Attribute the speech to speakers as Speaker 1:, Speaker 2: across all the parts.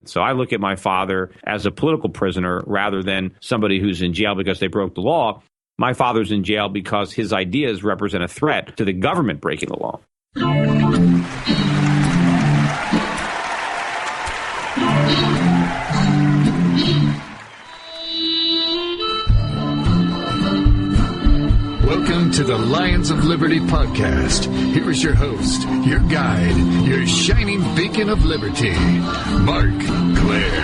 Speaker 1: So I look at my father as a political prisoner rather than somebody who's in jail because they broke the law. My father's in jail because his ideas represent a threat to the government breaking the law.
Speaker 2: Welcome to the Lions of Liberty podcast. Here is your host, your guide, your shining beacon of liberty, Marc Clair.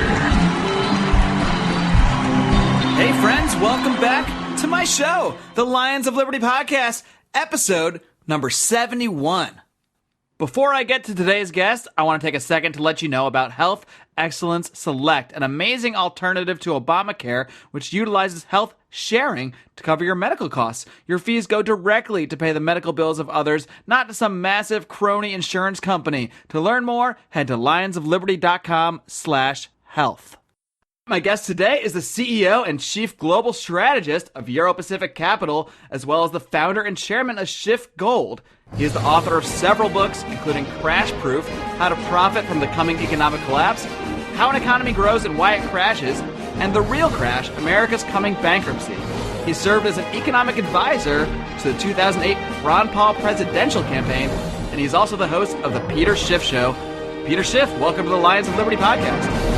Speaker 3: Hey friends, welcome back to my show, the Lions of Liberty podcast, episode number 71. Before I get to today's guest, I want to take a second to let you know about Health Excellence Select, an amazing alternative to Obamacare, which utilizes health sharing to cover your medical costs. Your fees go directly to pay the medical bills of others, not to some massive crony insurance company. To learn more, head to lionsofliberty.com/health. My guest today is the CEO and Chief Global Strategist of Euro Pacific Capital, as well as the founder and chairman of Schiff Gold. He is the author of several books, including Crash Proof, How to Profit from the Coming Economic Collapse, How an Economy Grows and Why It Crashes, and The Real Crash, America's Coming Bankruptcy. He served as an economic advisor to the 2008 Ron Paul presidential campaign, and he's also the host of The Peter Schiff Show. Peter Schiff, welcome to the Lions of Liberty podcast.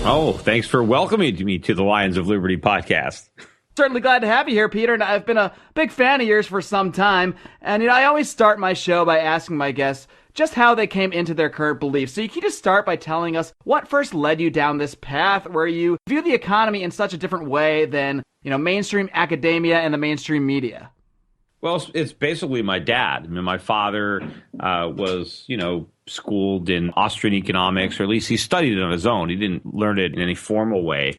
Speaker 1: Oh, thanks for welcoming me to the Lions of Liberty podcast.
Speaker 3: Certainly glad to have you here, Peter, and I've been a big fan of yours for some time. And I always start my show by asking my guests just how they came into their current beliefs. So you can just start by telling us what first led you down this path where you view the economy in such a different way than, mainstream academia and the mainstream media.
Speaker 1: Well, it's basically my dad. I mean, my father was, schooled in Austrian economics, or at least he studied it on his own. He didn't learn it in any formal way.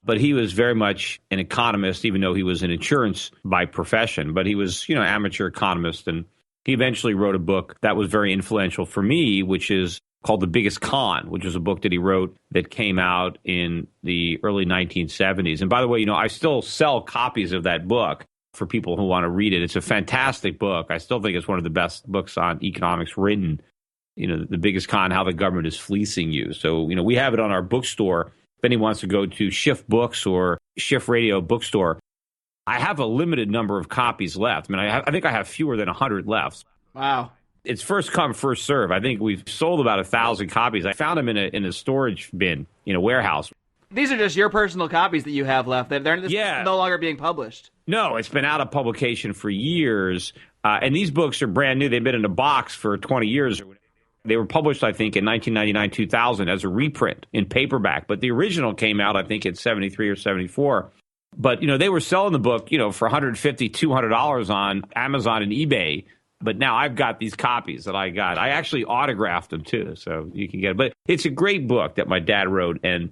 Speaker 1: But he was very much an economist, even though he was in insurance by profession. But he was, amateur economist. And he eventually wrote a book that was very influential for me, which is called The Biggest Con, which is a book that he wrote that came out in the early 1970s. And by the way, I still sell copies of that book for people who want to read it. It's a fantastic book. I still think it's one of the best books on economics written. The Biggest Con, How the Government is Fleecing You. So, we have it on our bookstore. If anyone wants to go to Schiff Books or Schiff Radio Bookstore, I have a limited number of copies left. I mean, I think I have fewer than 100 left.
Speaker 3: Wow.
Speaker 1: It's first come, first serve. I think we've sold about 1,000 copies. I found them in a storage bin, in a warehouse.
Speaker 3: These are just your personal copies that you have left. They're no longer being published.
Speaker 1: No, it's been out of publication for years. And these books are brand new. They've been in a box for 20 years. They were published, I think, in 1999, 2000 as a reprint in paperback. But the original came out, I think, in 73 or 74. But, they were selling the book, for $150, $200 on Amazon and eBay. But now I've got these copies that I got. I actually autographed them, too, so you can get it. But it's a great book that my dad wrote. And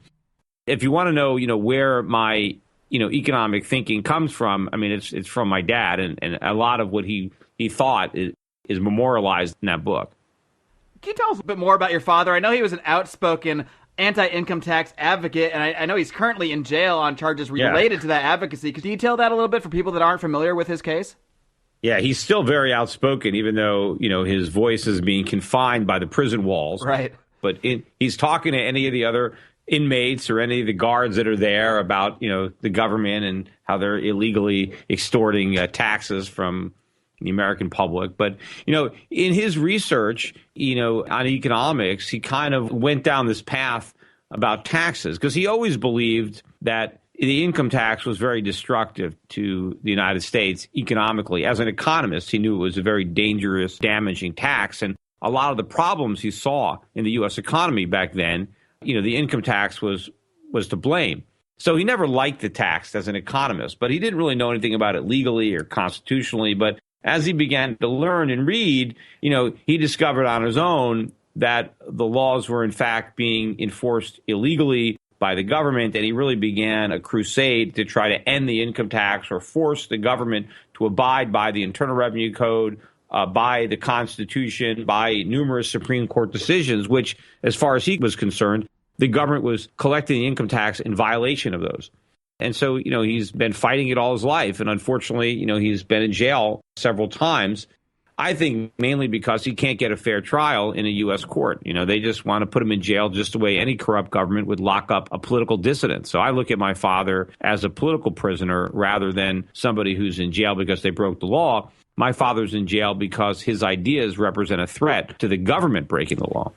Speaker 1: if you want to know, where my, economic thinking comes from, I mean, it's from my dad. And a lot of what he thought is memorialized in that book.
Speaker 3: Can you tell us a bit more about your father? I know he was an outspoken anti-income tax advocate, and I know he's currently in jail on charges related to that advocacy. Could you detail that a little bit for people that aren't familiar with his case?
Speaker 1: Yeah, he's still very outspoken, even though, his voice is being confined by the prison walls.
Speaker 3: Right.
Speaker 1: But he's talking to any of the other inmates or any of the guards that are there about, the government and how they're illegally extorting taxes from the American public. But, in his research, on economics, he kind of went down this path about taxes because he always believed that the income tax was very destructive to the United States economically. As an economist, he knew it was a very dangerous, damaging tax. And a lot of the problems he saw in the U.S. economy back then, the income tax was to blame. So he never liked the tax as an economist, but he didn't really know anything about it legally or constitutionally. But as he began to learn and read, he discovered on his own that the laws were in fact being enforced illegally by the government, and he really began a crusade to try to end the income tax or force the government to abide by the Internal Revenue Code, by the Constitution, by numerous Supreme Court decisions, which, as far as he was concerned, the government was collecting the income tax in violation of those. And so, he's been fighting it all his life. And unfortunately, he's been in jail several times. I think mainly because he can't get a fair trial in a U.S. court. They just want to put him in jail just the way any corrupt government would lock up a political dissident. So I look at my father as a political prisoner rather than somebody who's in jail because they broke the law. My father's in jail because his ideas represent a threat to the government breaking the law.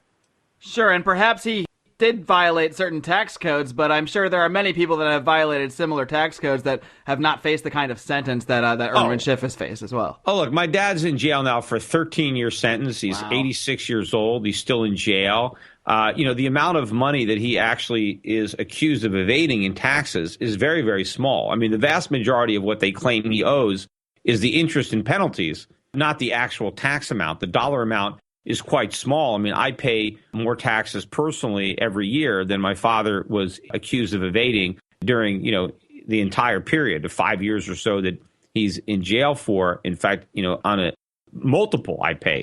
Speaker 3: Sure, and perhaps he did violate certain tax codes, but I'm sure there are many people that have violated similar tax codes that have not faced the kind of sentence that Irwin Schiff has faced as well.
Speaker 1: Oh, look, my dad's in jail now for a 13-year sentence. He's 86 years old. He's still in jail. The amount of money that he actually is accused of evading in taxes is very, very small. I mean, the vast majority of what they claim he owes is the interest and penalties, not the actual tax amount. The dollar amount is quite small. I mean, I pay more taxes personally every year than my father was accused of evading during, the entire period, the 5 years or so that he's in jail for. In fact, on a multiple I pay.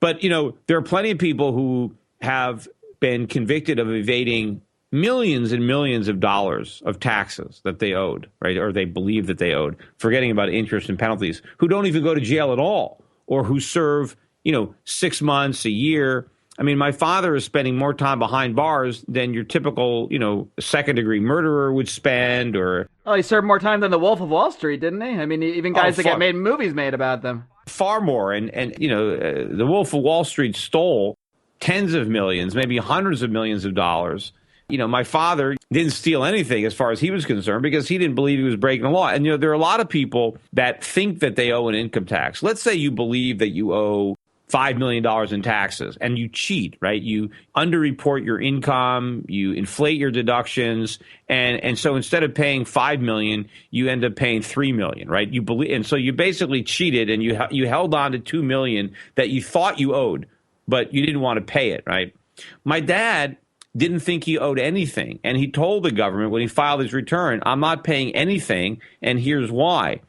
Speaker 1: But, there are plenty of people who have been convicted of evading millions and millions of dollars of taxes that they owed, right? Or they believe that they owed, forgetting about interest and penalties, who don't even go to jail at all, or who serve 6 months, a year. I mean, my father is spending more time behind bars than your typical, second-degree murderer would spend. Or
Speaker 3: he served more time than the Wolf of Wall Street, didn't he? I mean, even guys that get made movies made about them.
Speaker 1: Far more. And the Wolf of Wall Street stole tens of millions, maybe hundreds of millions of dollars. My father didn't steal anything as far as he was concerned because he didn't believe he was breaking the law. And, there are a lot of people that think that they owe an income tax. Let's say you believe that you owe $5 million in taxes and you cheat, right? You underreport your income, you inflate your deductions. And so instead of paying $5 million, you end up paying $3 million, right? You believe, and so you basically cheated and you held on to $2 million that you thought you owed, but you didn't want to pay it, right? My dad didn't think he owed anything. And he told the government when he filed his return, I'm not paying anything, and here's why.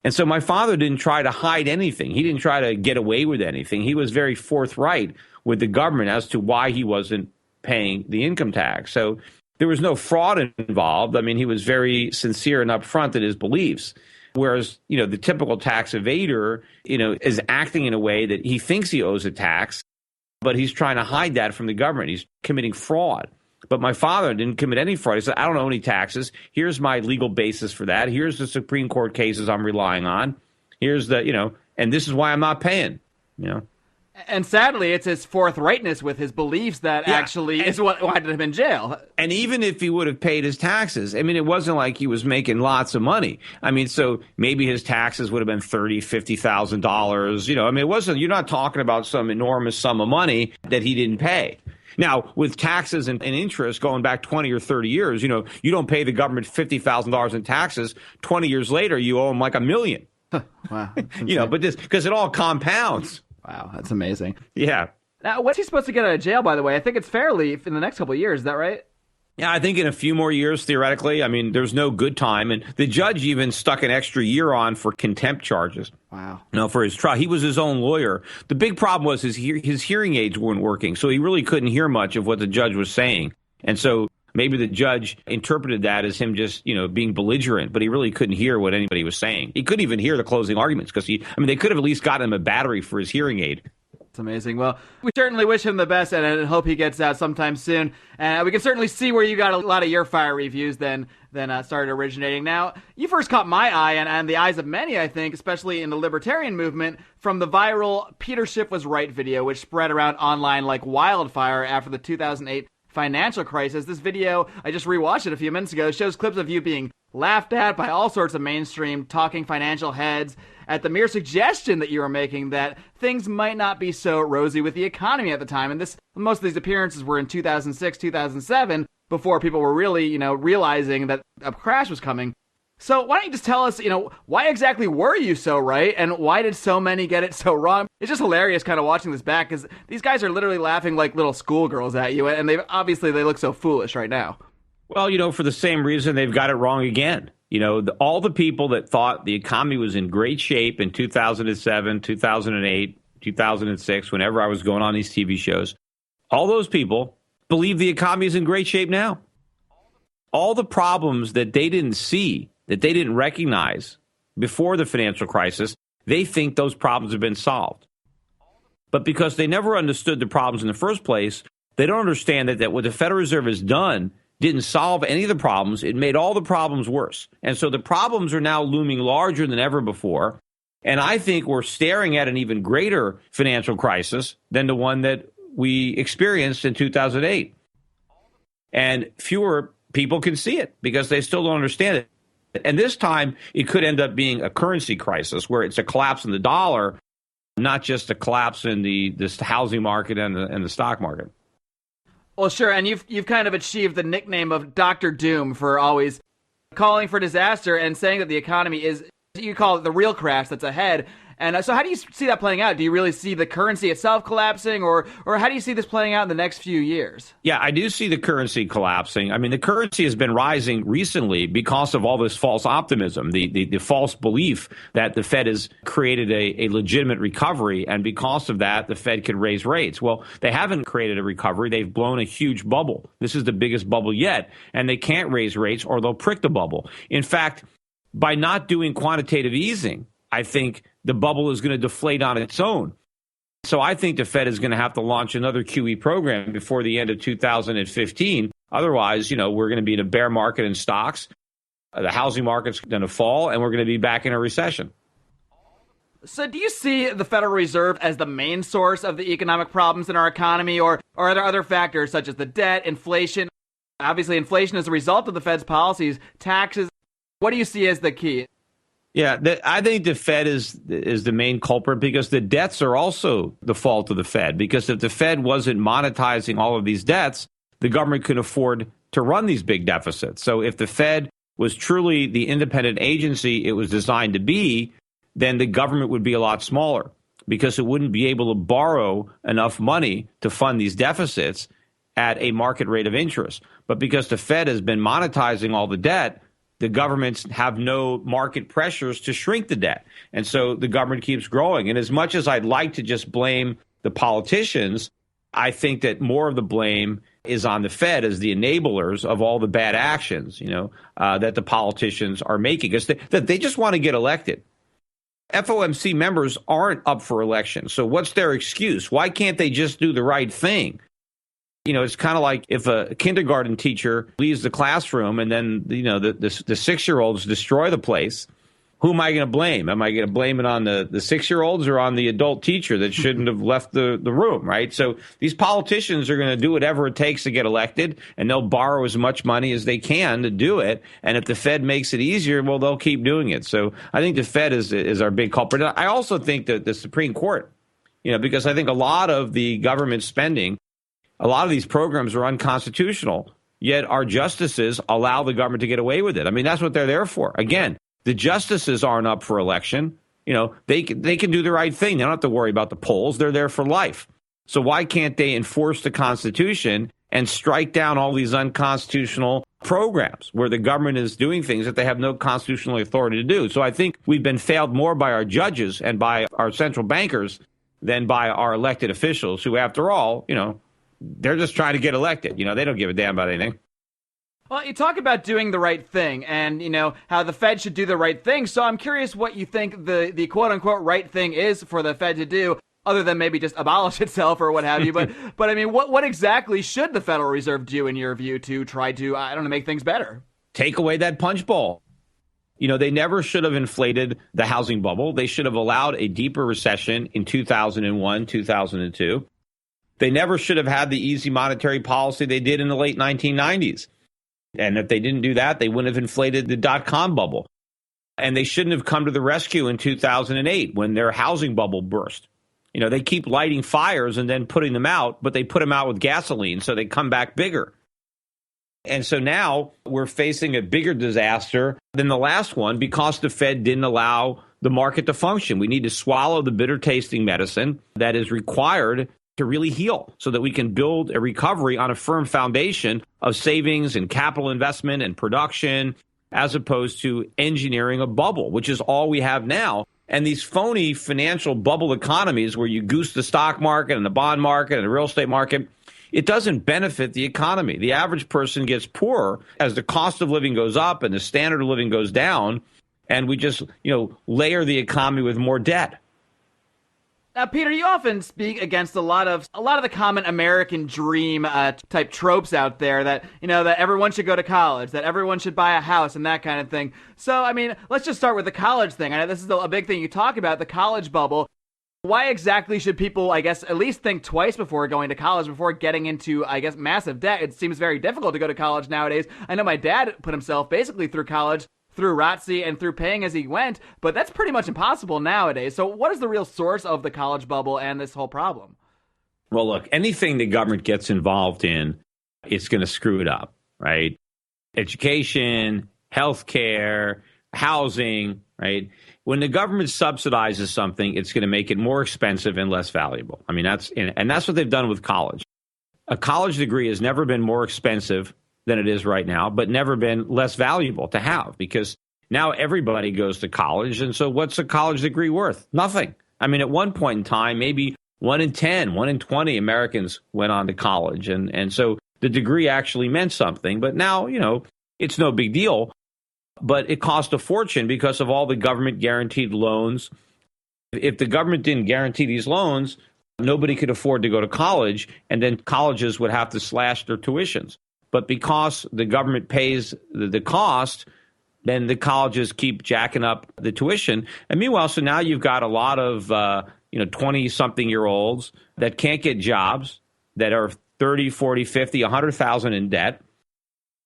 Speaker 1: And so my father didn't try to hide anything. He didn't try to get away with anything. He was very forthright with the government as to why he wasn't paying the income tax. So there was no fraud involved. I mean, he was very sincere and upfront in his beliefs. Whereas, the typical tax evader, is acting in a way that he thinks he owes a tax, but he's trying to hide that from the government. He's committing fraud. But my father didn't commit any fraud. He said, I don't owe any taxes. Here's my legal basis for that. Here's the Supreme Court cases I'm relying on. Here's the, and this is why I'm not paying,
Speaker 3: And sadly, it's his forthrightness with his beliefs that actually is what landed him in jail.
Speaker 1: And even if he would have paid his taxes, I mean, it wasn't like he was making lots of money. I mean, so maybe his taxes would have been $30,000, $50,000. I mean, it wasn't, you're not talking about some enormous sum of money that he didn't pay. Now, with taxes and interest going back 20 or 30 years, you don't pay the government $50,000 in taxes. 20 years later, you owe them like $1 million.
Speaker 3: Wow.
Speaker 1: But this, because it all compounds.
Speaker 3: Wow, that's amazing.
Speaker 1: Yeah.
Speaker 3: Now, when's he supposed to get out of jail, by the way? I think it's fairly in the next couple of years. Is that right?
Speaker 1: Yeah, I think in a few more years, theoretically. I mean, there's no good time. And the judge even stuck an extra year on for contempt charges.
Speaker 3: Wow.
Speaker 1: For his trial. He was his own lawyer. The big problem was his hearing aids weren't working, so he really couldn't hear much of what the judge was saying. And so maybe the judge interpreted that as him just, being belligerent, but he really couldn't hear what anybody was saying. He couldn't even hear the closing arguments because they could have at least gotten him a battery for his hearing aid.
Speaker 3: It's amazing. Well, we certainly wish him the best and hope he gets out sometime soon. And we can certainly see where you got a lot of your fire reviews then started originating. Now, you first caught my eye and the eyes of many, I think, especially in the libertarian movement, from the viral Peter Schiff was right video, which spread around online like wildfire after the 2008 financial crisis. This video, I just rewatched it a few minutes ago, shows clips of you being laughed at by all sorts of mainstream talking financial heads at the mere suggestion that you were making that things might not be so rosy with the economy at the time. And most of these appearances were in 2006, 2007, before people were really, realizing that a crash was coming. So why don't you just tell us, why exactly were you so right, and why did so many get it so wrong? It's just hilarious kind of watching this back, because these guys are literally laughing like little schoolgirls at you, and they look so foolish right now.
Speaker 1: Well, for the same reason they've got it wrong again. All the people that thought the economy was in great shape in 2007, 2008, 2006, whenever I was going on these TV shows, all those people believe the economy is in great shape now. All the problems that they didn't see, that they didn't recognize before the financial crisis, they think those problems have been solved. But because they never understood the problems in the first place, they don't understand that what the Federal Reserve has done didn't solve any of the problems. It made all the problems worse. And so the problems are now looming larger than ever before. And I think we're staring at an even greater financial crisis than the one that we experienced in 2008. And fewer people can see it because they still don't understand it. And this time, it could end up being a currency crisis where it's a collapse in the dollar, not just a collapse in the housing market and the stock market.
Speaker 3: Well, sure, and you've kind of achieved the nickname of Dr. Doom for always calling for disaster and saying that the economy is, you call it the real crash that's ahead. And so how do you see that playing out? Do you really see the currency itself collapsing, or how do you see this playing out in the next few years? Yeah, I do see the currency collapsing. I mean, the currency has been rising recently because of all this false optimism, the false belief that the Fed has created a legitimate recovery, and because of that, the Fed could raise rates. Well, they haven't created a recovery. They've blown a huge bubble. This is the biggest bubble yet, and they can't raise rates or they'll prick the bubble. In fact, by not doing quantitative easing, I think the bubble is going to deflate on its own. So I think the Fed is going to have to launch another QE program before the end of 2015. Otherwise, we're going to be in a bear market in stocks. The housing market's going to fall, and we're going to be back in a recession. So do you see the Federal Reserve as the main source of the economic problems in our economy, or are there other factors such as the debt, inflation? Obviously, inflation is a result of the Fed's policies, taxes. What do you see as the key? Yeah, I think the Fed is the main culprit because the debts are also the fault of the Fed. Because if the Fed wasn't monetizing all of these debts, the government could afford to run these big deficits. So if the Fed was truly the independent agency it was designed to be, then the government would be a lot smaller because it wouldn't be able to borrow enough money to fund these deficits at a market rate of interest. But because the Fed has been monetizing all the debt, the governments have no market pressures to shrink the debt. And so the government keeps growing. And as much as I'd like to just blame the politicians, I think that more of the blame is on the Fed as the enablers of all the bad actions, that the politicians are making. Because they just want to get elected. FOMC members aren't up for election. So what's their excuse? Why can't they just do the right thing? It's kind of like if a kindergarten teacher leaves the classroom and then, the 6-year-olds destroy the place. Who am I going to blame? Am I going to blame it on the 6-year-olds or on the adult teacher that shouldn't have left the room, right? So these politicians are going to do whatever it takes to get elected, and they'll borrow as much money as they can to do it. And if the Fed makes it easier, well, they'll keep doing it. So I think the Fed is our big culprit. I also think that the Supreme Court, because I think a lot of the government spending, a lot of these programs are unconstitutional, yet our justices allow the government to get away with it. I mean, that's what they're there for. Again, the justices aren't up for election. They can do the right thing. They don't have to worry about the polls. They're there for life. So why can't they enforce the Constitution and strike down all these unconstitutional programs where the government is doing things that they have no constitutional authority to do? So I think we've been failed more by our judges and by our central bankers than by our elected officials who, after all, they're just trying to get elected. They don't give a damn about anything. Well, you talk about doing the right thing and, how the Fed should do the right thing. So I'm curious what you think the quote-unquote right thing is for the Fed to do, other than maybe just abolish itself or what have you. But I mean, what exactly should the Federal Reserve do, in your view, to try to, make things better? Take away that punch bowl. They never should have inflated the housing bubble. They should have allowed a deeper recession in 2001, 2002. They never should have had the easy monetary policy they did in the late 1990s. And if they didn't do that, they wouldn't have inflated the dot-com bubble. And they shouldn't have come to the rescue in 2008 when their housing bubble burst. They keep lighting fires and then putting them out, but they put them out with gasoline, so they come back bigger. And so now we're facing a bigger disaster than the last one because the Fed didn't allow the market to function. We need to swallow the bitter-tasting medicine that is required to really heal so that we can build a recovery on a firm foundation of savings and capital investment and production, as opposed to engineering a bubble, which is all we have now. And these phony financial bubble economies where you goose the stock market and the bond market and the real estate market, it doesn't benefit the economy. The average person gets poorer as the cost of living goes up and the standard of living goes down.
Speaker 1: and we just, layer the economy with more debt.
Speaker 3: Now, Peter, you often speak against a lot of the common American dream type tropes out there that, that everyone should go to college, that everyone should buy a house and that kind of thing. So, let's just start with the college thing. I know this is a big thing you talk about, the college bubble. Why exactly should people, I guess, at least think twice before going to college, before getting into, I guess, massive debt? It seems very difficult to go to college nowadays. I know my dad put himself basically through college through ROTC and through paying as he went, but that's pretty much impossible nowadays. So what is the real source of the college bubble and this whole problem?
Speaker 1: Well, look, anything the government gets involved in, it's going to screw it up, right? Education, healthcare, housing, right? When the government subsidizes something, it's going to make it more expensive and less valuable. That's what they've done with college. A college degree has never been more expensive than it is right now, but never been less valuable to have, because now everybody goes to college. And so what's a college degree worth? Nothing. At one point in time, maybe 1 in 10, 1 in 20 Americans went on to college. And so the degree actually meant something. But now, it's no big deal. But it cost a fortune because of all the government guaranteed loans. If the government didn't guarantee these loans, nobody could afford to go to college. And then colleges would have to slash their tuitions. But because the government pays the cost, then the colleges keep jacking up the tuition. And meanwhile, so now you've got a lot of 20-something-year-olds that can't get jobs, that are 30, 40, 50, 100,000 in debt.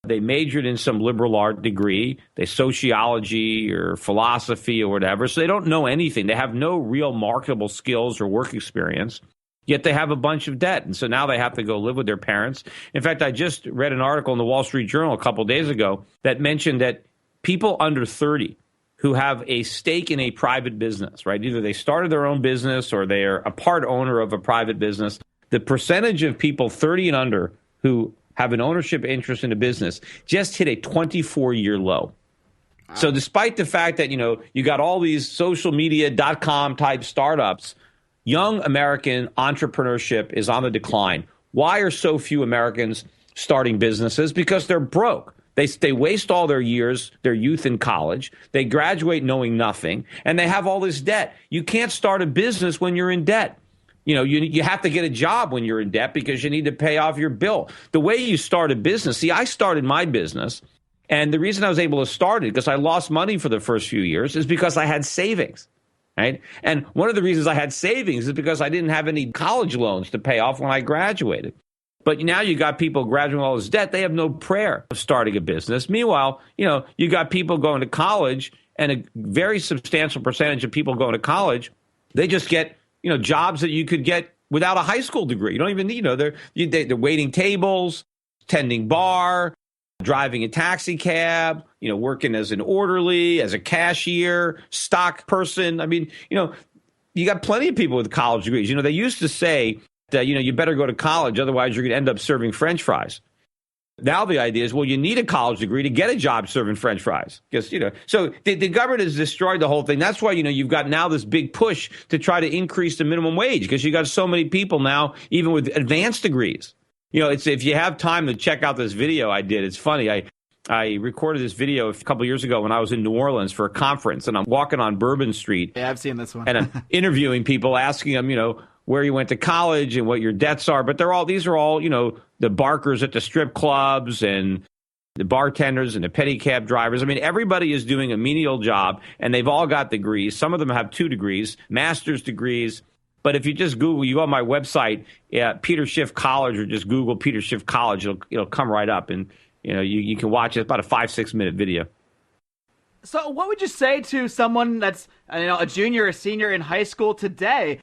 Speaker 1: They majored in some liberal art degree, they sociology or philosophy or whatever. So they don't know anything. They have no real marketable skills or work experience. Yet they have a bunch of debt. And so now they have to go live with their parents. In fact, I just read an article in the Wall Street Journal a couple of days ago that mentioned that people under 30 who have a stake in a private business, right? Either they started their own business or they are a part owner of a private business. The percentage of people 30 and under who have an ownership interest in a business just hit a 24-year low. Wow. So despite the fact that, you got all these social media.com type startups, young American entrepreneurship is on the decline. Why are so few Americans starting businesses? Because they're broke. They waste all their years, their youth in college. They graduate knowing nothing, and they have all this debt. You can't start a business when you're in debt. You have to get a job when you're in debt because you need to pay off your bill. The way you start a business, I started my business, and the reason I was able to start it, because I lost money for the first few years, is because I had savings. Right? And one of the reasons I had savings is because I didn't have any college loans to pay off when I graduated. But now you got people graduating all this debt. They have no prayer of starting a business. Meanwhile, you got people going to college, and a very substantial percentage of people going to college, they just get, jobs that you could get without a high school degree. You don't even need, they're waiting tables, tending bar, driving a taxi cab, working as an orderly, as a cashier, stock person. You got plenty of people with college degrees. They used to say that, you better go to college, otherwise you're going to end up serving French fries. Now the idea is, well, you need a college degree to get a job serving French fries. Because, so the government has destroyed the whole thing. That's why, you've got now this big push to try to increase the minimum wage, because you got so many people now, even with advanced degrees. If you have time to check out this video I did, it's funny. I recorded this video a couple of years ago when I was in New Orleans for a conference, and I'm walking on Bourbon Street.
Speaker 3: Yeah, I've seen this one.
Speaker 1: And I'm interviewing people, asking them, where you went to college and what your debts are. But these are all, the barkers at the strip clubs and the bartenders and the pedicab drivers. Everybody is doing a menial job, and they've all got degrees. Some of them have 2 degrees, master's degrees. But if you just Google, you go on my website, Peter Schiff College, or just Google Peter Schiff College, it'll come right up, and you can watch it. It's about a 5-6 minute video.
Speaker 3: So what would you say to someone that's a junior or senior in high school today?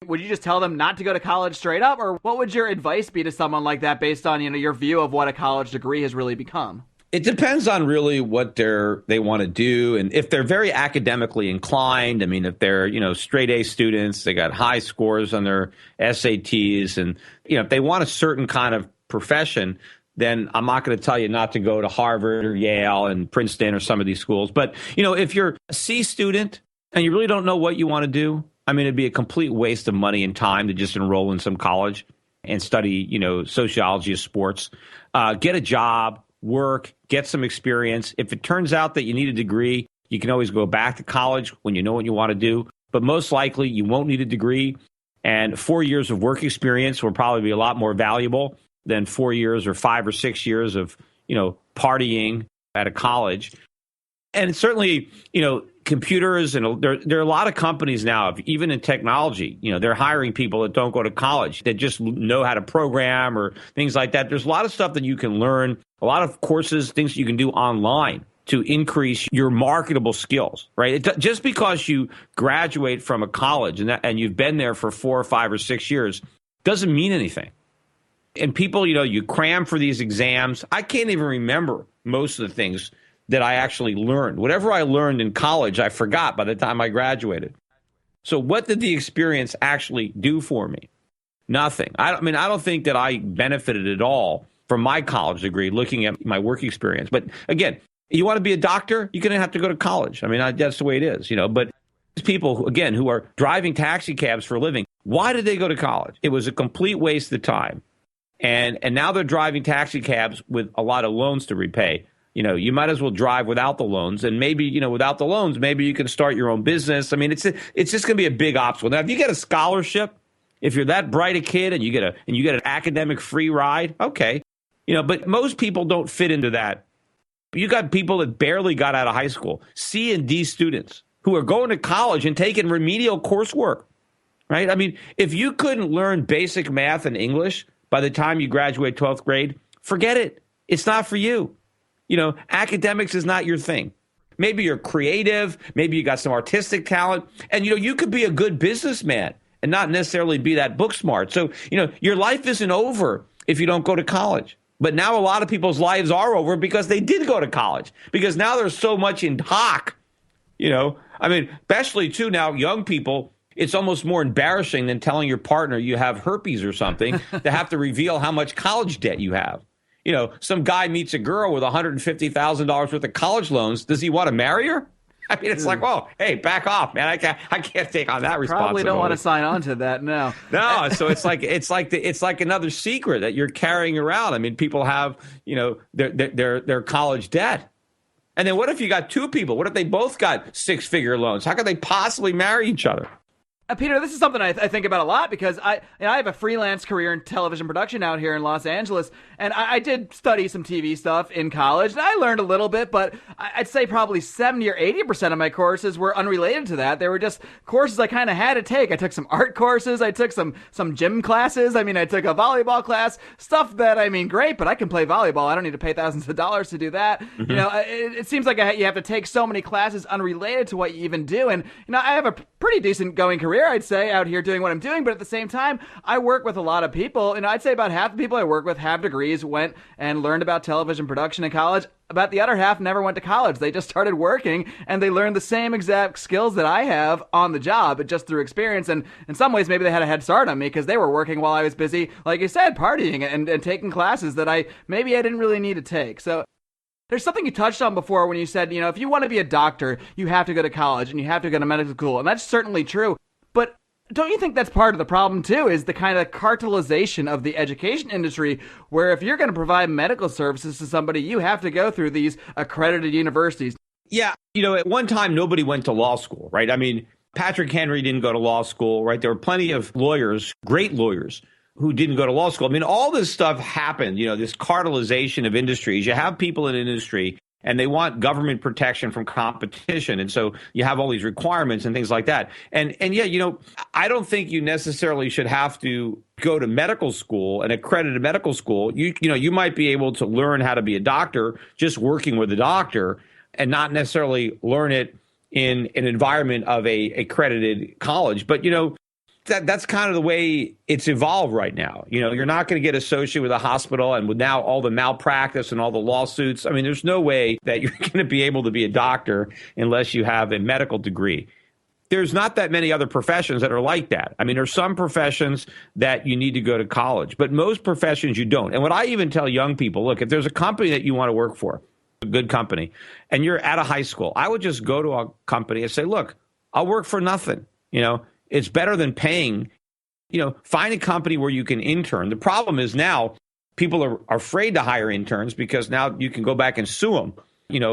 Speaker 3: Would you just tell them not to go to college straight up, or what would your advice be to someone like that based on your view of what a college degree has really become?
Speaker 1: It depends on really what they want to do. And if they're very academically inclined, if they're, straight A students, they got high scores on their SATs. And, if they want a certain kind of profession, then I'm not going to tell you not to go to Harvard or Yale and Princeton or some of these schools. But, if you're a C student and you really don't know what you want to do, it'd be a complete waste of money and time to just enroll in some college and study, sociology of sports. Get a job, work, get some experience. If it turns out that you need a degree, You can always go back to college when you know what you want to do, but most likely you won't need a degree. And 4 years of work experience will probably be a lot more valuable than 4 years or 5 or 6 years of, partying at a college. And certainly, computers, and there are a lot of companies now, even in technology, they're hiring people that don't go to college, that just know how to program or things like that. There's a lot of stuff that you can learn, a lot of courses, things you can do online to increase your marketable skills, right? Just because you graduate from a college and you've been there for 4 or 5 or 6 years doesn't mean anything. And people, you cram for these exams. I can't even remember most of the things that I actually learned. Whatever I learned in college, I forgot by the time I graduated. So what did the experience actually do for me? Nothing. I don't think that I benefited at all from my college degree looking at my work experience. But again, you want to be a doctor, you're going to have to go to college. That's the way it is, But people, again, who are driving taxi cabs for a living, why did they go to college? It was a complete waste of time. And now they're driving taxi cabs with a lot of loans to repay. You might as well drive without the loans, and maybe, without the loans, maybe you can start your own business. It's just going to be a big obstacle. Now, if you get a scholarship, if you're that bright a kid and you get an academic free ride, okay, but most people don't fit into that. You got people that barely got out of high school, C and D students who are going to college and taking remedial coursework, right? If you couldn't learn basic math and English by the time you graduate 12th grade, forget it. It's not for you. Academics is not your thing. Maybe you're creative. Maybe you got some artistic talent. And, you could be a good businessman and not necessarily be that book smart. So, your life isn't over if you don't go to college. But now a lot of people's lives are over because they did go to college. Because now there's so much in talk, especially, too, now young people, it's almost more embarrassing than telling your partner you have herpes or something to have to reveal how much college debt you have. Some guy meets a girl with $150,000 worth of college loans. Does he want to marry her? It's like, whoa, hey, back off, man. I can't take on that responsibility.
Speaker 3: Probably don't want to sign on to that, no.
Speaker 1: No, so it's like another secret that you're carrying around. People have, their college debt. And then what if you got two people? What if they both got 6-figure loans? How could they possibly marry each other?
Speaker 3: Peter, this is something I think about a lot because I have a freelance career in television production out here in Los Angeles, and I did study some TV stuff in college, and I learned a little bit, but I'd say probably 70 or 80% of my courses were unrelated to that. They were just courses I kind of had to take. I took some art courses, I took some gym classes, I took a volleyball class, stuff that, great, but I can play volleyball. I don't need to pay thousands of dollars to do that. Mm-hmm. It seems like you have to take so many classes unrelated to what you even do, and I have a pretty decent going career, I'd say, out here doing what I'm doing, but at the same time, I work with a lot of people, and I'd say about half the people I work with have degrees, went and learned about television production in college. About the other half never went to college. They just started working, and they learned the same exact skills that I have on the job, but just through experience, and in some ways, maybe they had a head start on me because they were working while I was busy, like you said, partying and taking classes that I didn't really need to take. So there's something you touched on before when you said, if you want to be a doctor, you have to go to college and you have to go to medical school. And that's certainly true. But don't you think that's part of the problem, too, is the kind of cartelization of the education industry, where if you're going to provide medical services to somebody, you have to go through these accredited universities?
Speaker 1: Yeah. At one time, nobody went to law school, right? Patrick Henry didn't go to law school, right? There were plenty of lawyers, great lawyers, who didn't go to law school. All this stuff happened, this cartelization of industries. You have people in industry and they want government protection from competition. And so you have all these requirements and things like that. And yeah, I don't think you necessarily should have to go to medical school, an accredited medical school. You might be able to learn how to be a doctor just working with a doctor and not necessarily learn it in an environment of a accredited college. But, that's kind of the way it's evolved right now. You're not going to get associated with a hospital, and with now all the malpractice and all the lawsuits. There's no way that you're going to be able to be a doctor unless you have a medical degree. There's not that many other professions that are like that. There's some professions that you need to go to college, but most professions you don't. And what I even tell young people, look, if there's a company that you want to work for, a good company, and you're out of high school, I would just go to a company and say, look, I'll work for nothing, It's better than paying, find a company where you can intern. The problem is now people are afraid to hire interns because now you can go back and sue them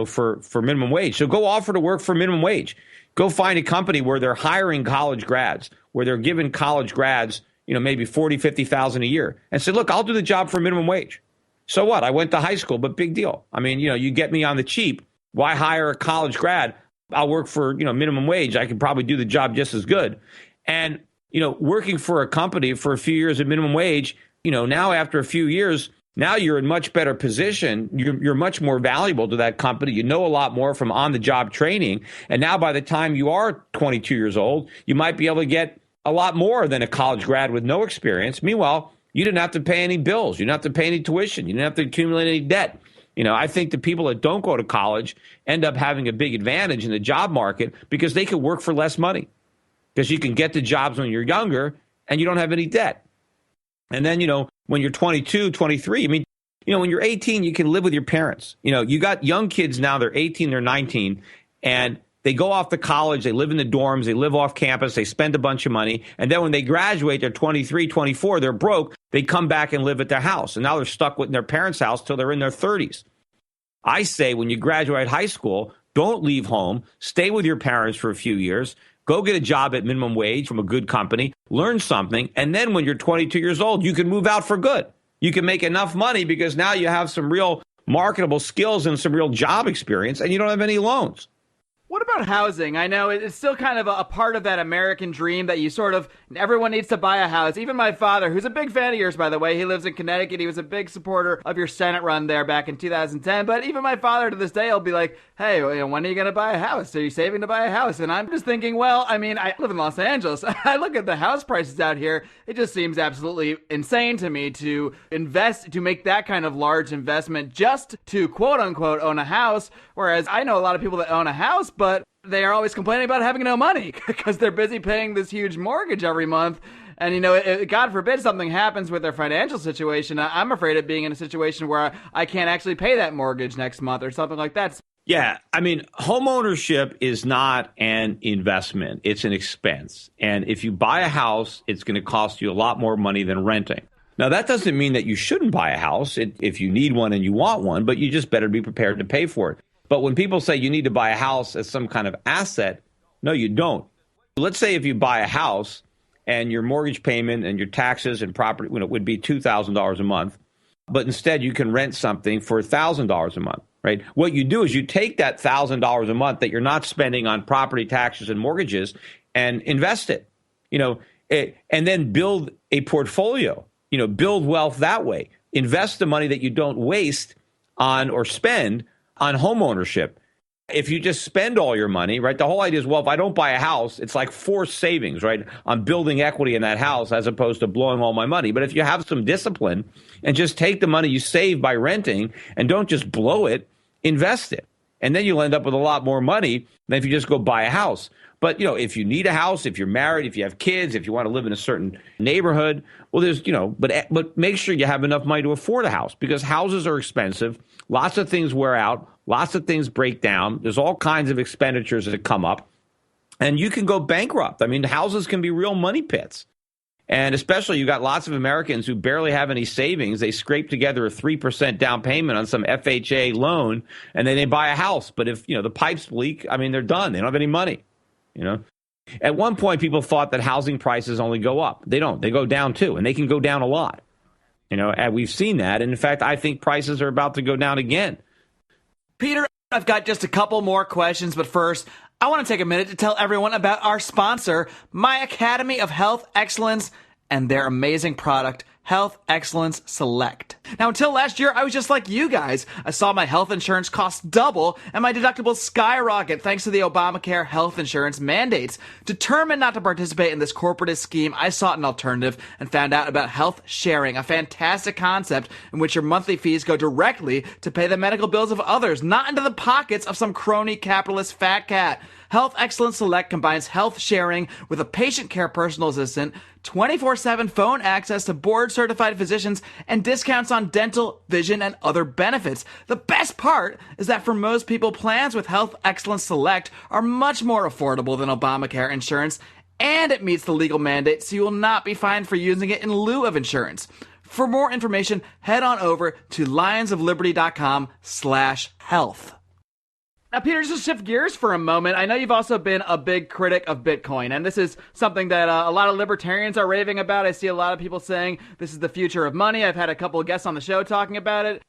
Speaker 1: for minimum wage. So go offer to work for minimum wage. Go find a company where they're hiring college grads, where they're giving college grads, maybe 40, 50,000 a year, and say, look, I'll do the job for minimum wage. So what? I went to high school, but big deal. I mean, you get me on the cheap. Why hire a college grad? I'll work for, minimum wage. I can probably do the job just as good. And, working for a company for a few years at minimum wage, now after a few years, now you're in much better position. You're much more valuable to that company. You know a lot more from on-the-job training. And now by the time you are 22 years old, you might be able to get a lot more than a college grad with no experience. Meanwhile, you didn't have to pay any bills. You didn't have to pay any tuition. You didn't have to accumulate any debt. I think the people that don't go to college end up having a big advantage in the job market because they can work for less money, because you can get the jobs when you're younger and you don't have any debt. And then, when you're 22, 23, when you're 18, you can live with your parents. You got young kids now, they're 18, they're 19, and they go off to college, they live in the dorms, they live off campus, they spend a bunch of money. And then when they graduate, they're 23, 24, they're broke. They come back and live at their house. And now they're stuck with their parents' house till they're in their 30s. I say when you graduate high school, don't leave home. Stay with your parents for a few years. Go get a job at minimum wage from a good company. Learn something. And then when you're 22 years old, you can move out for good. You can make enough money because now you have some real marketable skills and some real job experience, and you don't have any loans.
Speaker 3: What about housing? I know it's still kind of a part of that American dream that everyone needs to buy a house. Even my father, who's a big fan of yours, by the way, he lives in Connecticut. He was a big supporter of your Senate run there back in 2010. But even my father to this day will be like, hey, when are you going to buy a house? Are you saving to buy a house? And I'm just thinking, I live in Los Angeles. I look at the house prices out here. It just seems absolutely insane to me to make that kind of large investment just to quote unquote own a house. Whereas I know a lot of people that own a house, but they are always complaining about having no money because they're busy paying this huge mortgage every month. And, God forbid something happens with their financial situation. I'm afraid of being in a situation where I can't actually pay that mortgage next month or something like that.
Speaker 1: Yeah, home ownership is not an investment. It's an expense. And if you buy a house, it's going to cost you a lot more money than renting. Now, that doesn't mean that you shouldn't buy a house if you need one and you want one, but you just better be prepared to pay for it. But when people say you need to buy a house as some kind of asset, no, you don't. Let's say if you buy a house and your mortgage payment and your taxes and property would be $2,000 a month, but instead you can rent something for $1,000 a month, right? What you do is you take that $1,000 a month that you're not spending on property taxes and mortgages and invest it, and then build a portfolio, build wealth that way. Invest the money that you don't waste on or spend on home ownership. If you just spend all your money, right, the whole idea is, if I don't buy a house, it's like forced savings, right? I'm building equity in that house as opposed to blowing all my money. But if you have some discipline and just take the money you save by renting and don't just blow it, invest it. And then you'll end up with a lot more money than if you just go buy a house. But, if you need a house, if you're married, if you have kids, if you want to live in a certain neighborhood, there's, but make sure you have enough money to afford a house because houses are expensive. Lots of things wear out. Lots of things break down. There's all kinds of expenditures that come up. And you can go bankrupt. Houses can be real money pits. And especially you got lots of Americans who barely have any savings. They scrape together a 3% down payment on some FHA loan, and then they buy a house. But if, the pipes leak, they're done. They don't have any money. At one point, people thought that housing prices only go up. They don't. They go down, too, and they can go down a lot. And we've seen that. And in fact, I think prices are about to go down again.
Speaker 3: Peter, I've got just a couple more questions, but first, I want to take a minute to tell everyone about our sponsor, My Academy of Health Excellence, and their amazing product, Health Excellence Select. Now, until last year, I was just like you guys. I saw my health insurance cost double and my deductibles skyrocket thanks to the Obamacare health insurance mandates. Determined not to participate in this corporatist scheme, I sought an alternative and found out about health sharing, a fantastic concept in which your monthly fees go directly to pay the medical bills of others, not into the pockets of some crony capitalist fat cat. Health Excellence Select combines health sharing with a patient care personal assistant, 24/7 phone access to board-certified physicians, and discounts on dental, vision, and other benefits. The best part is that for most people, plans with Health Excellence Select are much more affordable than Obamacare insurance, and it meets the legal mandate, so you will not be fined for using it in lieu of insurance. For more information, head on over to lionsofliberty.com/health. Now, Peter, just to shift gears for a moment, I know you've also been a big critic of Bitcoin, and this is something that a lot of libertarians are raving about. I see a lot of people saying this is the future of money. I've had a couple of guests on the show talking about it.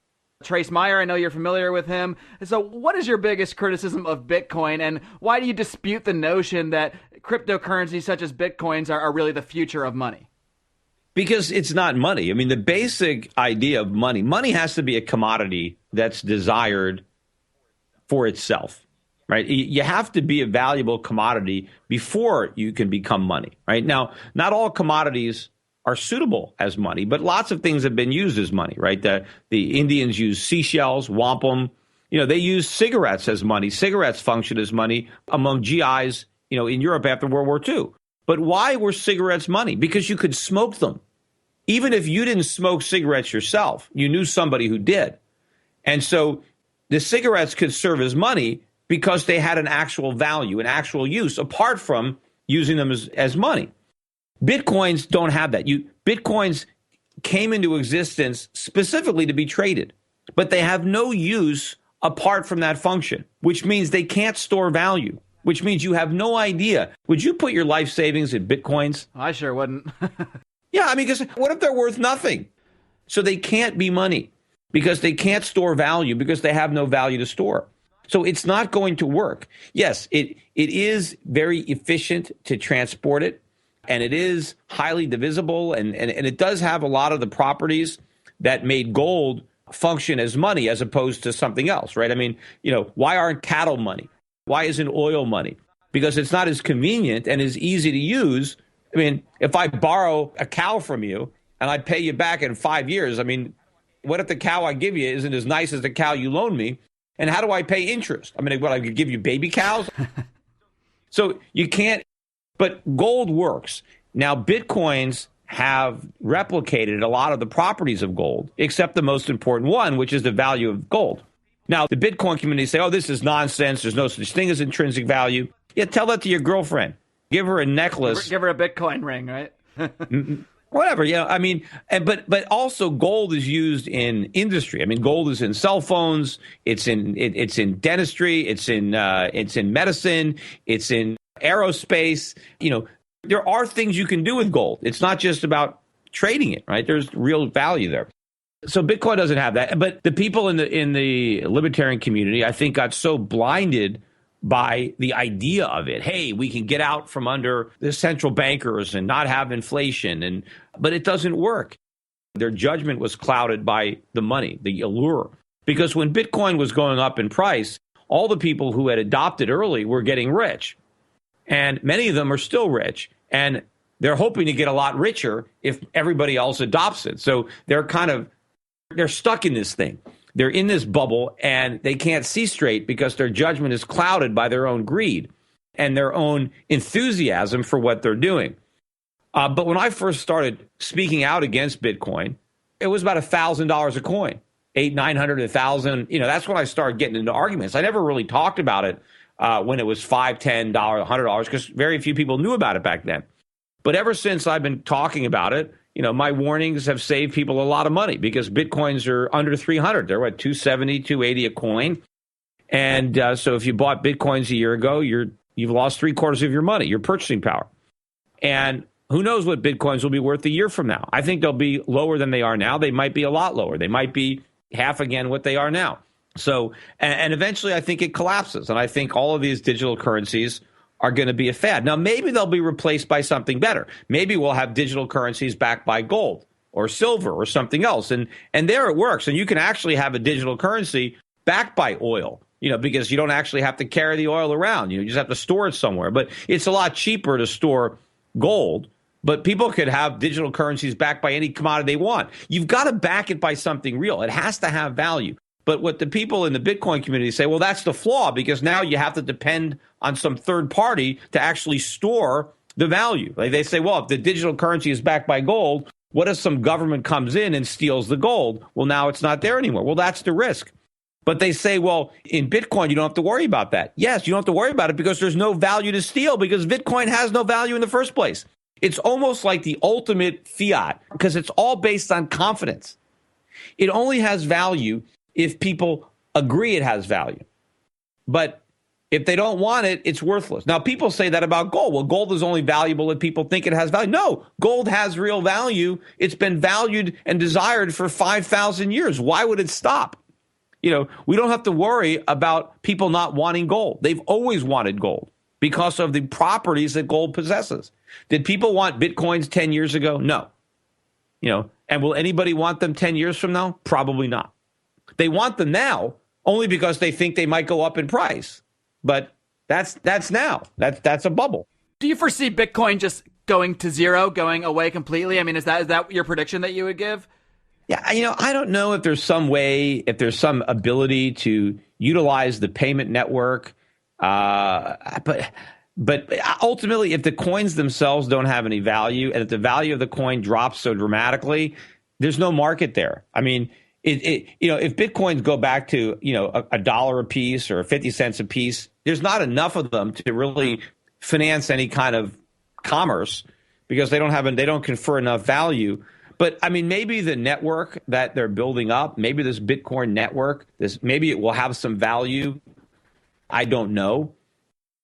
Speaker 3: Trace Meyer, I know you're familiar with him. So what is your biggest criticism of Bitcoin, and why do you dispute the notion that cryptocurrencies such as Bitcoins are really the future of money?
Speaker 1: Because it's not money. I mean, the basic idea of money has to be a commodity that's desired for itself, right? You have to be a valuable commodity before you can become money, right? Now, not all commodities are suitable as money, but lots of things have been used as money, right? The Indians use seashells, wampum. They use cigarettes as money. Cigarettes function as money among GIs, in Europe after World War II. But why were cigarettes money? Because you could smoke them. Even if you didn't smoke cigarettes yourself, you knew somebody who did. And so the cigarettes could serve as money because they had an actual value, an actual use, apart from using them as money. Bitcoins don't have that. Bitcoins came into existence specifically to be traded, but they have no use apart from that function, which means they can't store value, which means you have no idea. Would you put your life savings in Bitcoins?
Speaker 3: I sure wouldn't.
Speaker 1: Yeah, I mean, because what if they're worth nothing? So they can't be money, because they can't store value, because they have no value to store. So it's not going to work. Yes, it is very efficient to transport it, and it is highly divisible, and it does have a lot of the properties that made gold function as money as opposed to something else, right? I mean, why aren't cattle money? Why isn't oil money? Because it's not as convenient and as easy to use. I mean, if I borrow a cow from you and I pay you back in 5 years, I mean, what if the cow I give you isn't as nice as the cow you loan me? And how do I pay interest? I mean, what, I could give you baby cows? So you can't, but gold works. Now, Bitcoins have replicated a lot of the properties of gold, except the most important one, which is the value of gold. Now, the Bitcoin community say, oh, this is nonsense. There's no such thing as intrinsic value. Yeah, tell that to your girlfriend. Give her a necklace.
Speaker 3: Give her a Bitcoin ring, right?
Speaker 1: Whatever, I mean, but also gold is used in industry. I mean, gold is in cell phones. It's in dentistry. It's in medicine. It's in aerospace. There are things you can do with gold. It's not just about trading it, right? There's real value there. So Bitcoin doesn't have that. But the people in the libertarian community, I think, got so blinded by the idea of it. Hey, we can get out from under the central bankers and not have inflation. But it doesn't work. Their judgment was clouded by the money, the allure. Because when Bitcoin was going up in price, all the people who had adopted early were getting rich. And many of them are still rich. And they're hoping to get a lot richer if everybody else adopts it. So they're stuck in this thing. They're in this bubble, and they can't see straight because their judgment is clouded by their own greed and their own enthusiasm for what they're doing. But when I first started speaking out against Bitcoin, it was about $1,000 a coin, $800, $900, $1,000. That's when I started getting into arguments. I never really talked about it when it was $5, $10, $100, because very few people knew about it back then. But ever since I've been talking about it, my warnings have saved people a lot of money because Bitcoins are under 300. They're at 270, 280 a coin. And so if you bought Bitcoins a year ago, you've lost 3/4 of your money, your purchasing power. And who knows what Bitcoins will be worth a year from now? I think they'll be lower than they are now. They might be a lot lower. They might be half again what they are now. So, and eventually I think it collapses. And I think all of these digital currencies are going to be a fad. Now, maybe they'll be replaced by something better. Maybe we'll have digital currencies backed by gold or silver or something else. And there it works. And you can actually have a digital currency backed by oil, because you don't actually have to carry the oil around. You just have to store it somewhere. But it's a lot cheaper to store gold. But people could have digital currencies backed by any commodity they want. You've got to back it by something real. It has to have value. But what the people in the Bitcoin community say, well, that's the flaw, because now you have to depend on some third party to actually store the value. Like they say, well, if the digital currency is backed by gold, what if some government comes in and steals the gold? Well, now it's not there anymore. Well, that's the risk. But they say, well, in Bitcoin, you don't have to worry about that. Yes, you don't have to worry about it because there's no value to steal, because Bitcoin has no value in the first place. It's almost like the ultimate fiat because it's all based on confidence. It only has value if people agree it has value. But if they don't want it, it's worthless. Now, people say that about gold. Well, gold is only valuable if people think it has value. No, gold has real value. It's been valued and desired for 5,000 years. Why would it stop? We don't have to worry about people not wanting gold. They've always wanted gold because of the properties that gold possesses. Did people want Bitcoins 10 years ago? No. And will anybody want them 10 years from now? Probably not. They want them now only because they think they might go up in price. But that's now. That's a bubble.
Speaker 3: Do you foresee Bitcoin just going to zero, going away completely? I mean, is that your prediction that you would give?
Speaker 1: Yeah, I don't know if there's some way, if there's some ability to utilize the payment network. But ultimately, if the coins themselves don't have any value, and if the value of the coin drops so dramatically, there's no market there. I mean, if Bitcoins go back to, a dollar a piece or 50 cents a piece, there's not enough of them to really finance any kind of commerce because they don't confer enough value. But I mean, maybe the network that they're building up, maybe this Bitcoin network, maybe it will have some value. I don't know.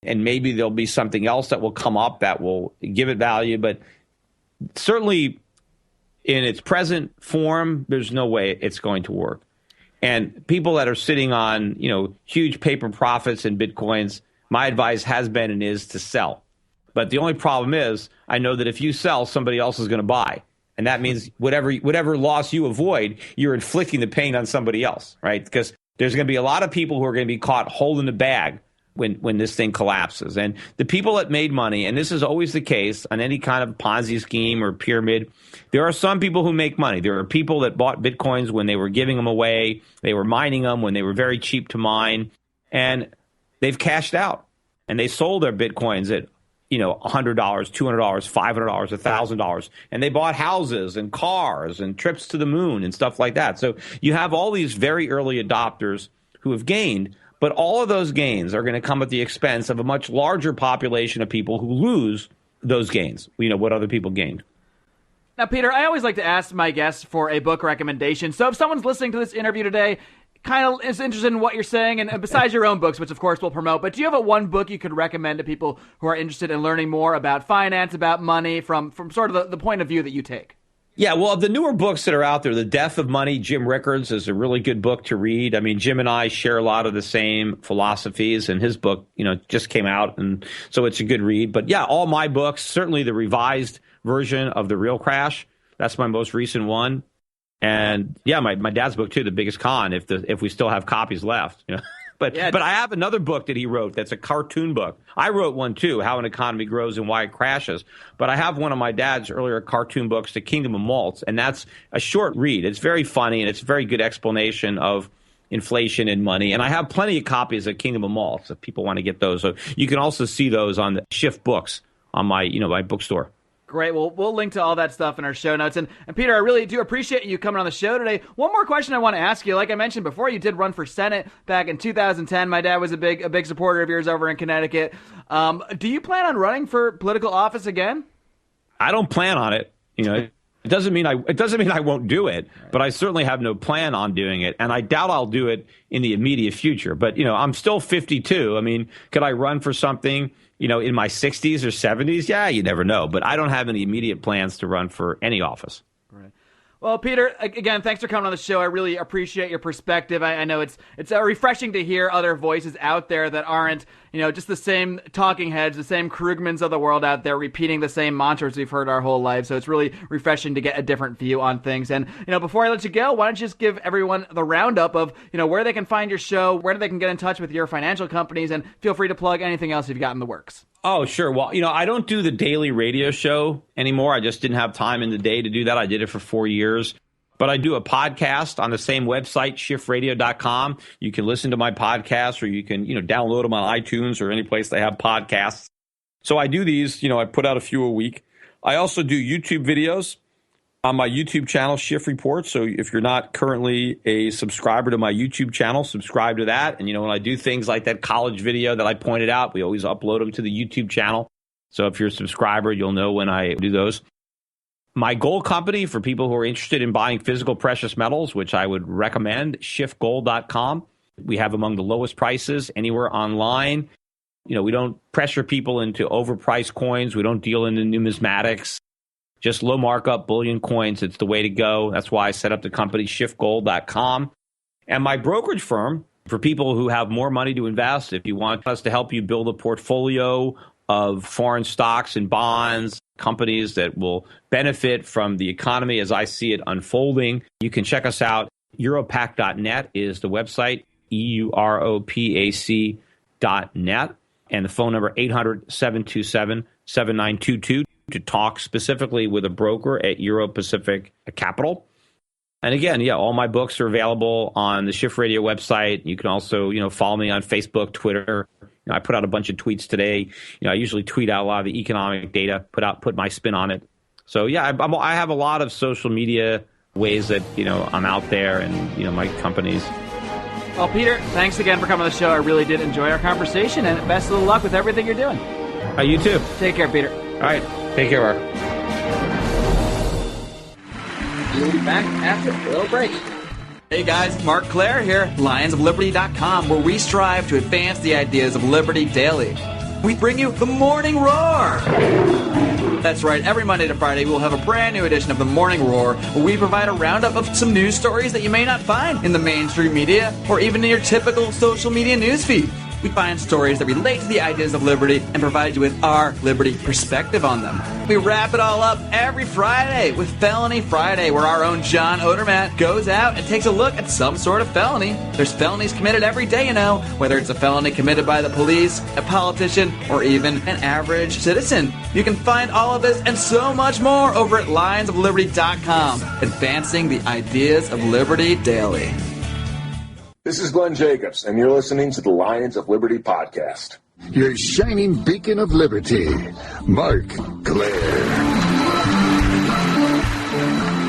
Speaker 1: And maybe there'll be something else that will come up that will give it value. But certainly in its present form, there's no way it's going to work. And people that are sitting on, huge paper profits in Bitcoins, my advice has been and is to sell. But the only problem is I know that if you sell, somebody else is going to buy. And that means whatever loss you avoid, you're inflicting the pain on somebody else, right? Because there's going to be a lot of people who are going to be caught holding the bag when this thing collapses. And the people that made money, and this is always the case on any kind of Ponzi scheme or pyramid, there are some people who make money. There are people that bought Bitcoins when they were giving them away. They were mining them when they were very cheap to mine. And they've cashed out. And they sold their Bitcoins at $100, $200, $500, $1,000. And they bought houses and cars and trips to the moon and stuff like that. So you have all these very early adopters who have gained, but all of those gains are going to come at the expense of a much larger population of people who lose those gains, what other people gained.
Speaker 3: Now, Peter, I always like to ask my guests for a book recommendation. So if someone's listening to this interview today, kind of is interested in what you're saying, and besides your own books, which of course we'll promote, but do you have one book you could recommend to people who are interested in learning more about finance, about money, from sort of the point of view that you take?
Speaker 1: Yeah, well, of the newer books that are out there, The Death of Money, Jim Rickards is a really good book to read. I mean, Jim and I share a lot of the same philosophies, and his book, just came out, and so it's a good read. But yeah, all my books, certainly the revised version of The Real Crash, that's my most recent one. And yeah, my dad's book too, The Biggest Con, if we still have copies left. But I have another book that he wrote that's a cartoon book. I wrote one too, How an Economy Grows and Why It Crashes. But I have one of my dad's earlier cartoon books, The Kingdom of Malts, and that's a short read. It's very funny and it's a very good explanation of inflation and money. And I have plenty of copies of Kingdom of Malts if people want to get those. So you can also see those on the Schiff Books on my my bookstore.
Speaker 3: Great. Well, we'll link to all that stuff in our show notes. And Peter, I really do appreciate you coming on the show today. One more question I want to ask you. Like I mentioned before, you did run for Senate back in 2010. My dad was a big supporter of yours over in Connecticut. Do you plan on running for political office again?
Speaker 1: I don't plan on it. It doesn't mean I won't do it, but I certainly have no plan on doing it. And I doubt I'll do it in the immediate future. But, I'm still 52. I mean, could I run for something in my 60s or 70s? Yeah, you never know. But I don't have any immediate plans to run for any office.
Speaker 3: Right. Well, Peter, again, thanks for coming on the show. I really appreciate your perspective. I know it's refreshing to hear other voices out there that aren't, just the same talking heads, the same Krugmans of the world out there repeating the same mantras we've heard our whole life. So it's really refreshing to get a different view on things. And, before I let you go, why don't you just give everyone the roundup of, where they can find your show, where they can get in touch with your financial companies, and feel free to plug anything else you've got in the works.
Speaker 1: Oh, sure. Well, I don't do the daily radio show anymore. I just didn't have time in the day to do that. I did it for 4 years. But I do a podcast on the same website, schiffradio.com. You can listen to my podcast, or you can, download them on iTunes or any place they have podcasts. So I do these, I put out a few a week. I also do YouTube videos on my YouTube channel, Schiff Report. So if you're not currently a subscriber to my YouTube channel, subscribe to that. And, when I do things like that college video that I pointed out, we always upload them to the YouTube channel. So if you're a subscriber, you'll know when I do those. My gold company, for people who are interested in buying physical precious metals, which I would recommend, schiffgold.com. We have among the lowest prices anywhere online. We don't pressure people into overpriced coins. We don't deal in the numismatics. Just low markup bullion coins. It's the way to go. That's why I set up the company shiftgold.com. And my brokerage firm, for people who have more money to invest, if you want us to help you build a portfolio of foreign stocks and bonds, companies that will benefit from the economy as I see it unfolding, you can check us out. Europac.net is the website, EUROPAC.net, and the phone number 800-727-7922 to talk specifically with a broker at Euro Pacific Capital. And again, all my books are available on the Schiff Radio website. You can also, follow me on Facebook, Twitter. I put out a bunch of tweets today. I usually tweet out a lot of the economic data, put my spin on it. So I have a lot of social media ways that, I'm out there and, my companies.
Speaker 3: Well, Peter, thanks again for coming on the show. I really did enjoy our conversation, and best of luck with everything you're doing.
Speaker 1: You too.
Speaker 3: Take care, Peter.
Speaker 1: All right. Take care, Mark.
Speaker 3: We'll be back after a little break. Hey guys, Marc Clair here, lionsofliberty.com, where we strive to advance the ideas of liberty daily. We bring you the Morning Roar. That's right, every Monday to Friday we'll have a brand new edition of the Morning Roar, where we provide a roundup of some news stories that you may not find in the mainstream media or even in your typical social media newsfeed. We find stories that relate to the ideas of liberty and provide you with our liberty perspective on them. We wrap it all up every Friday with Felony Friday, where our own John Odermatt goes out and takes a look at some sort of felony. There's felonies committed every day, whether it's a felony committed by the police, a politician, or even an average citizen. You can find all of this and so much more over at lionsofliberty.com, advancing the ideas of liberty daily.
Speaker 4: This is Glenn Jacobs, and you're listening to the Lions of Liberty podcast.
Speaker 2: Your shining beacon of liberty, Marc Clair.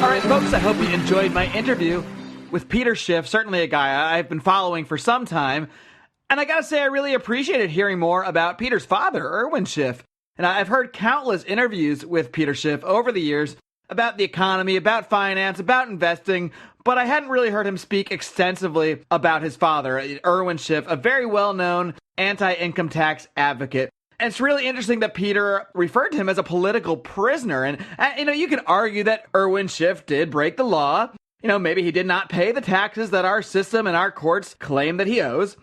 Speaker 3: All right, folks, I hope you enjoyed my interview with Peter Schiff, certainly a guy I've been following for some time. And I gotta say, I really appreciated hearing more about Peter's father, Irwin Schiff. And I've heard countless interviews with Peter Schiff over the years about the economy, about finance, about investing, but I hadn't really heard him speak extensively about his father, Irwin Schiff, a very well-known anti-income tax advocate. And it's really interesting that Peter referred to him as a political prisoner. And you can argue that Irwin Schiff did break the law. Maybe he did not pay the taxes that our system and our courts claim that he owes.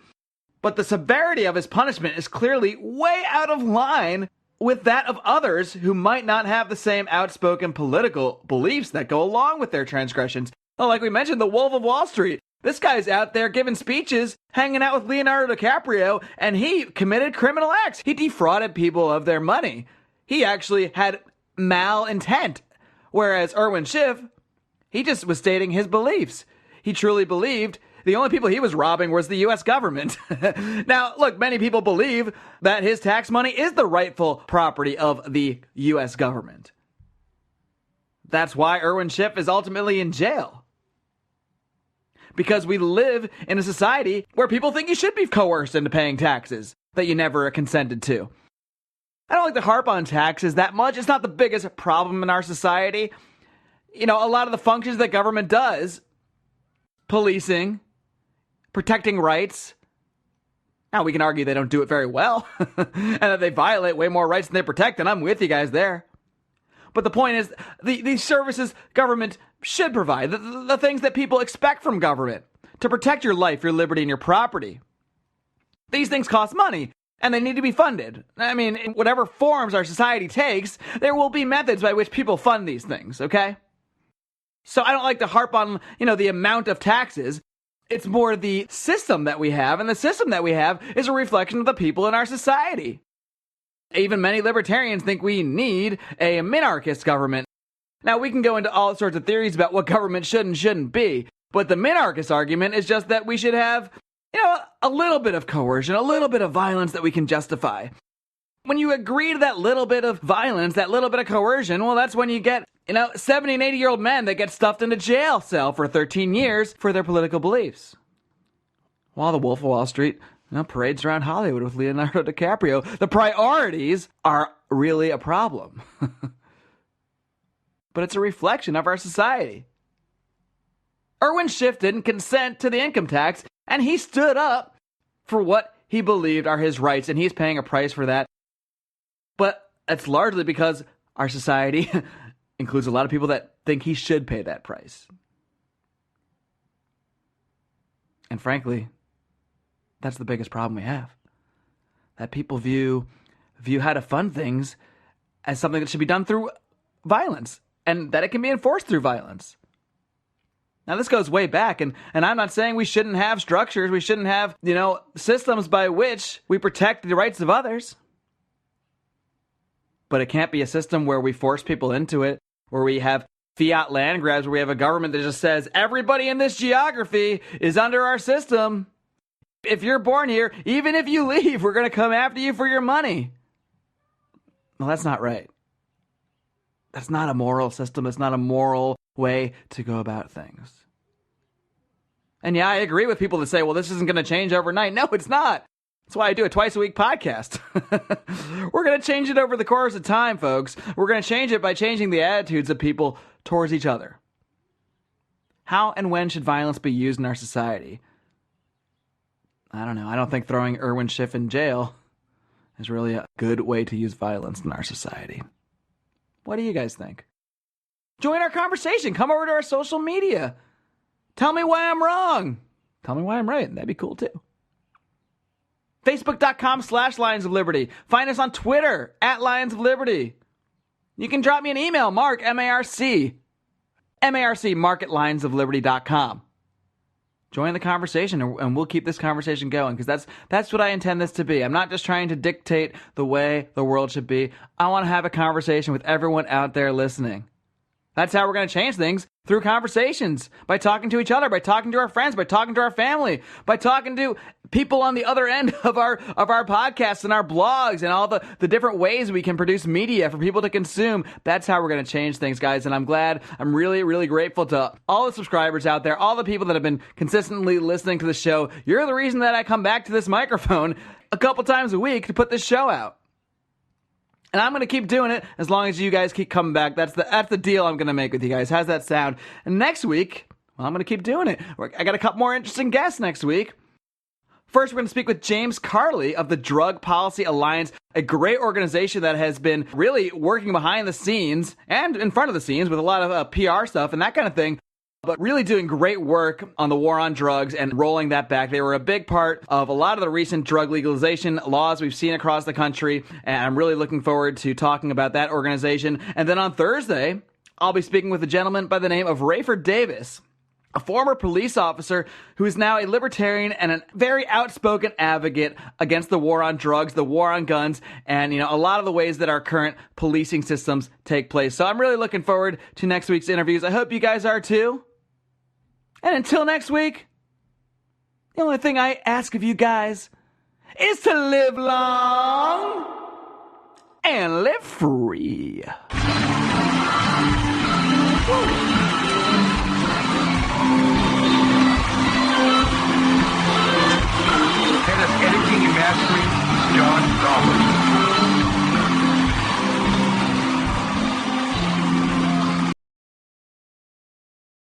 Speaker 3: But the severity of his punishment is clearly way out of line with that of others who might not have the same outspoken political beliefs that go along with their transgressions. Like we mentioned, the Wolf of Wall Street. This guy's out there giving speeches, hanging out with Leonardo DiCaprio, and he committed criminal acts. He defrauded people of their money. He actually had malintent. Whereas Irwin Schiff, he just was stating his beliefs. He truly believed the only people he was robbing was the U.S. government. Now, look, many people believe that his tax money is the rightful property of the U.S. government. That's why Irwin Schiff is ultimately in jail. Because we live in a society where people think you should be coerced into paying taxes that you never consented to. I don't like to harp on taxes that much. It's not the biggest problem in our society. A lot of the functions that government does, policing, protecting rights. Now, we can argue they don't do it very well and that they violate way more rights than they protect, and I'm with you guys there. But the point is, these services government should provide, the things that people expect from government to protect your life, your liberty, and your property. These things cost money, and they need to be funded. I mean, in whatever forms our society takes, there will be methods by which people fund these things, okay? So I don't like to harp on, the amount of taxes. It's more the system that we have, and the system that we have is a reflection of the people in our society. Even many libertarians think we need a minarchist government. Now, we can go into all sorts of theories about what government should and shouldn't be, but the minarchist argument is just that we should have, a little bit of coercion, a little bit of violence that we can justify. When you agree to that little bit of violence, that little bit of coercion, well, that's when you get, 70 and 80-year-old men that get stuffed in a jail cell for 13 years for their political beliefs. While the Wolf of Wall Street parades around Hollywood with Leonardo DiCaprio, the priorities are really a problem. But it's a reflection of our society. Irwin Schiff didn't consent to the income tax. And he stood up for what he believed are his rights, and he's paying a price for that. But it's largely because our society includes a lot of people that think he should pay that price. And frankly, that's the biggest problem we have. That people view how to fund things as something that should be done through violence, and that it can be enforced through violence. Now, this goes way back, and I'm not saying we shouldn't have structures, we shouldn't have, systems by which we protect the rights of others. But it can't be a system where we force people into it, where we have fiat land grabs, where we have a government that just says, everybody in this geography is under our system. If you're born here, even if you leave, we're going to come after you for your money. Well, that's not right. That's not a moral system. It's not a moral way to go about things. And yeah, I agree with people that say, well, this isn't going to change overnight. No, it's not. That's why I do a twice-a-week podcast. We're going to change it over the course of time, folks. We're going to change it by changing the attitudes of people towards each other. How and when should violence be used in our society? I don't know. I don't think throwing Irwin Schiff in jail is really a good way to use violence in our society. What do you guys think? Join our conversation. Come over to our social media. Tell me why I'm wrong. Tell me why I'm right. That'd be cool too. Facebook.com/Lions of Liberty. Find us on Twitter @Lions of Liberty. You can drop me an email, Mark, M-A-R-C, Mark @lionsofliberty.com. Join the conversation, and we'll keep this conversation going, because that's what I intend this to be. I'm not just trying to dictate the way the world should be. I want to have a conversation with everyone out there listening. That's how we're going to change things, through conversations, by talking to each other, by talking to our friends, by talking to our family, by talking to people on the other end of our podcasts and our blogs and all the different ways we can produce media for people to consume. That's how we're going to change things, guys. And I'm really, really grateful to all the subscribers out there, all the people that have been consistently listening to the show. You're the reason that I come back to this microphone a couple times a week to put this show out. And I'm going to keep doing it as long as you guys keep coming back. That's the deal I'm going to make with you guys. How's that sound? And next week, well, I'm going to keep doing it. I got a couple more interesting guests next week. First, we're going to speak with James Carley of the Drug Policy Alliance, a great organization that has been really working behind the scenes and in front of the scenes with a lot of PR stuff and that kind of thing, but really doing great work on the war on drugs and rolling that back. They were a big part of a lot of the recent drug legalization laws we've seen across the country, and I'm really looking forward to talking about that organization. And then on Thursday, I'll be speaking with a gentleman by the name of Rayford Davis, a former police officer who is now a libertarian and a very outspoken advocate against the war on drugs, the war on guns, and a lot of the ways that our current policing systems take place. So I'm really looking forward to next week's interviews. I hope you guys are too. And until next week, the only thing I ask of you guys is to live long and live free.